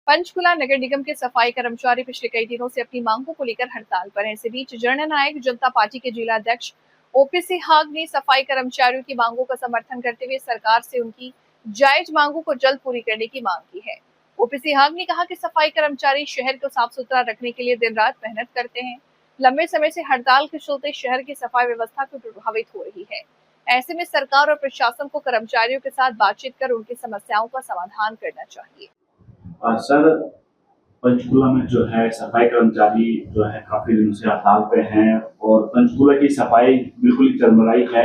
पंचकुला नगर निगम के सफाई कर्मचारी पिछले कई दिनों से अपनी मांगों को लेकर हड़ताल पर हैं। इसी बीच जननायक जनता पार्टी के जिला अध्यक्ष ओपीसी हाग ने सफाई कर्मचारियों की मांगों का समर्थन करते हुए सरकार से उनकी जायज मांगों को जल्द पूरी करने की मांग की है। ओपीसी हाग ने कहा कि सफाई कर्मचारी शहर को साफ सुथरा रखने के लिए दिन रात मेहनत करते हैं। लंबे समय से हड़ताल के चलते शहर की सफाई व्यवस्था को प्रभावित हो रही है। ऐसे में सरकार और प्रशासन को कर्मचारियों के साथ बातचीत कर उनकी समस्याओं का समाधान करना चाहिए। सर, पंचकुला में जो है सफाई कर्मचारी जो है काफी दिनों से हड़ताल पे हैं और पंचकुला की सफाई बिल्कुल ही चरमराई है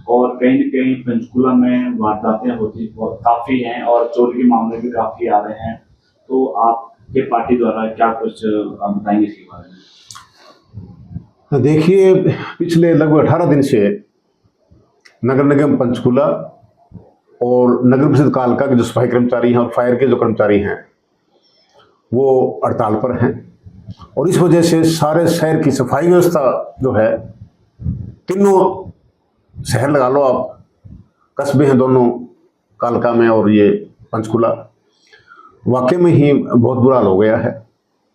और कहीं न कहीं पंचकुला में वारदातें होती काफी हैं और चोरी के मामले भी काफी आ रहे हैं। तो आपके पार्टी द्वारा क्या कुछ बताएंगे इसके बारे में? देखिए, पिछले लगभग 18 दिन से नगर निगम पंचकुला और नगर परिषद कालका के जो सफाई कर्मचारी हैं और फायर के जो कर्मचारी हैं वो हड़ताल पर हैं और इस वजह से सारे शहर की सफाई व्यवस्था जो है, तीनों शहर लगा लो आप, कस्बे हैं दोनों, कालका में और ये पंचकुला, वाकई में ही बहुत बुरा हाल हो गया है।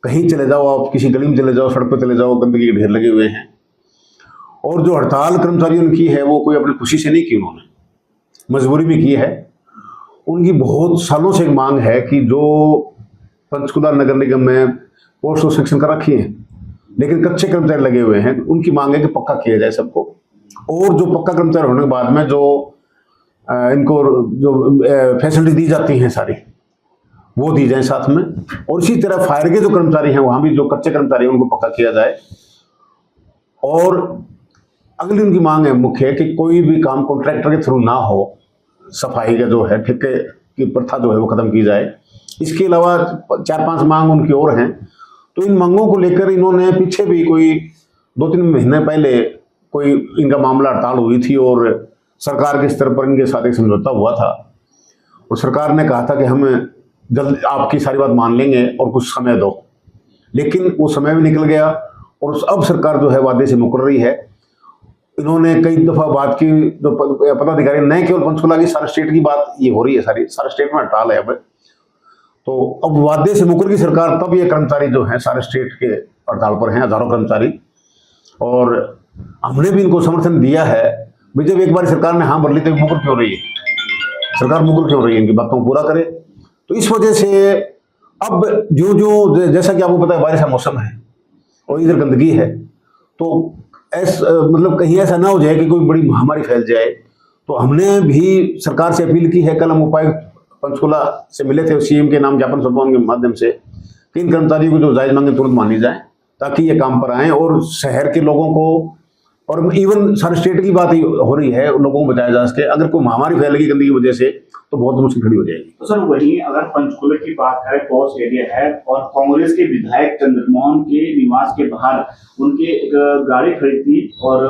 कहीं चले जाओ आप, किसी गली में चले जाओ, सड़क पर चले जाओ, गंदगी के ढेर लगे हुए हैं। और जो हड़ताल कर्मचारियों ने की है वो कोई अपनी खुशी से नहीं की, उन्होंने मजबूरी में की है। उनकी बहुत सालों से एक मांग है कि जो पंचकुला नगर निगम में पोस्ट और सेक्शन कर रखी है लेकिन कच्चे कर्मचारी लगे हुए हैं, उनकी मांग है कि पक्का किया जाए सबको, और जो पक्का कर्मचारी होने के बाद में जो इनको जो फैसिलिटी दी जाती हैं सारी वो दी जाए साथ में। और इसी तरह फायर के जो कर्मचारी हैं वहाँ भी जो कच्चे कर्मचारी हैं उनको पक्का किया जाए। और अगली उनकी मांग है मुख्य कि कोई भी काम कॉन्ट्रैक्टर के थ्रू ना हो, सफाई का जो है ठेके की प्रथा जो है वो खत्म की जाए। इसके अलावा 4-5 मांग उनकी और हैं। तो इन मांगों को लेकर इन्होंने पीछे भी कोई 2-3 महीने पहले कोई इनका मामला हड़ताल हुई थी और सरकार के स्तर पर इनके साथ एक समझौता हुआ था और सरकार ने कहा था कि हम जल्द आपकी सारी बात मान लेंगे और कुछ समय दो, लेकिन वो समय भी निकल गया और अब सरकार जो है वादे से मुकर रही है। इन्होंने कई दफा बात की, जो पदाधिकारी न केवल पंचकुला की, सारे स्टेट की बात ये हो रही है, सारे स्टेट में हड़ताल है अब। तो अब वादे से मुकर की सरकार, तब ये कर्मचारी जो हैं सारे स्टेट के हड़ताल पर हैं, हजारों कर्मचारी, और हमने भी इनको समर्थन दिया है। भाई जब एक बार सरकार ने हाँ भर ली तो मुकर क्यों रही है सरकार, मुकर क्यों रही है, इनकी बातों को पूरा करे। तो इस वजह से अब जो जैसा कि आपको पता है बारिश का मौसम है और इधर गंदगी है, तो मतलब कहीं ऐसा ना हो जाए कि कोई बड़ी महामारी फैल जाए। तो हमने भी सरकार से अपील की है, कल हम उपायुक्त पंचकुला से मिले थे, सीएम के नाम ज्ञापन सौंपने के माध्यम से कि इन कर्मचारियों को जो जायज मांगे तुरंत मानी जाए ताकि ये काम पर आए और शहर के लोगों को, और इवन सारे स्टेट की बात ही हो रही है, लोगों को बचाया जा सके। अगर कोई महामारी फैलेगी गंदगी की वजह से तो बहुत मुश्किल खड़ी हो जाएगी। तो सर वहीं अगर पंचकुला की बात करें, पॉश एरिया है और कांग्रेस के विधायक चंद्रमोहन के निवास के बाहर उनकी एक गाड़ी खड़ी थी और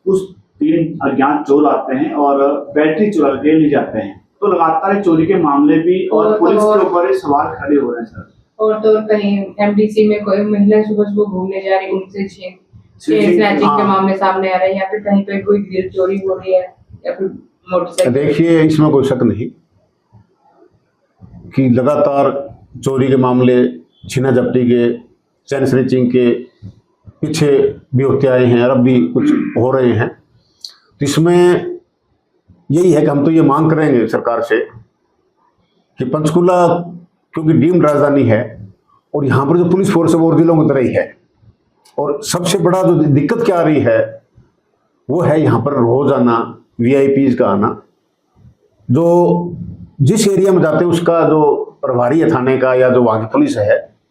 उस 3 अज्ञात चोर आते हैं और बैटरी चुरा के ले जाते हैं। तो लगातार चोरी के मामले भी और पुलिस के ऊपर सवाल खड़े हो रहे हैं सर। और तो कहीं एमडीसी में कोई महिला सुबह घूमने जा रही, उनसे स्नैचिंग के मामले सामने आ रहे हैं, या फिर कहीं पे कोई गिर चोरी हो रही है या फिर मोटरसाइकिल। देखिए, इसमें कोई शक नहीं कि लगातार चोरी के मामले, छीना झपटी के, चैन स्नैचिंग के पीछे भी होते आए हैं और अब भी कुछ हो रहे हैं। तो इसमें यही है कि हम तो ये मांग करेंगे सरकार से कि पंचकुला क्योंकि डीम्ड राजधानी है और यहाँ पर जो पुलिस फोर्स है वो और जिलों की तरह ही है, और सबसे बड़ा जो दिक्कत क्या आ रही है वो है यहाँ पर रोजाना वीआईपीज का आना। जो जिस एरिया में जाते हैं उसका जो प्रभारी है थाने का या जो वहाँ की पुलिस है